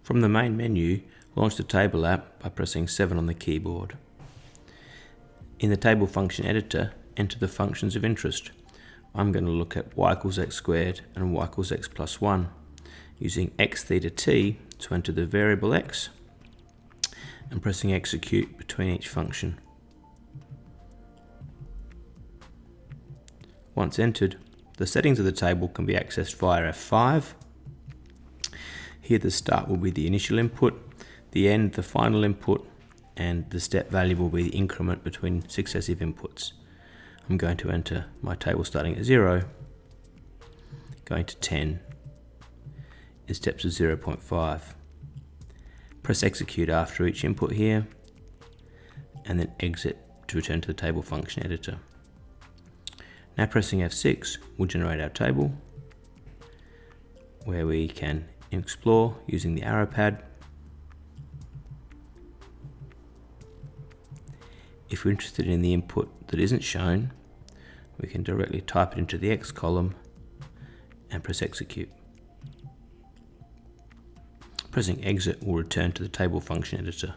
From the main menu, launch the table app by pressing 7 on the keyboard. In the table function editor, enter the functions of interest. I'm going to look at y equals x squared and y equals x plus 1, using x theta t to enter the variable x and pressing execute between each function. Once entered, the settings of the table can be accessed via F5. Here the start will be the initial input, the end the final input, and the step value will be the increment between successive inputs. I'm going to enter my table starting at 0, going to 10, in steps of 0.5. Press execute after each input here, and then exit to return to the table function editor. Now pressing F6 will generate our table, where we can explore using the arrow pad. If we're interested in the input that isn't shown, we can directly type it into the X column and press execute. Pressing exit will return to the table function editor.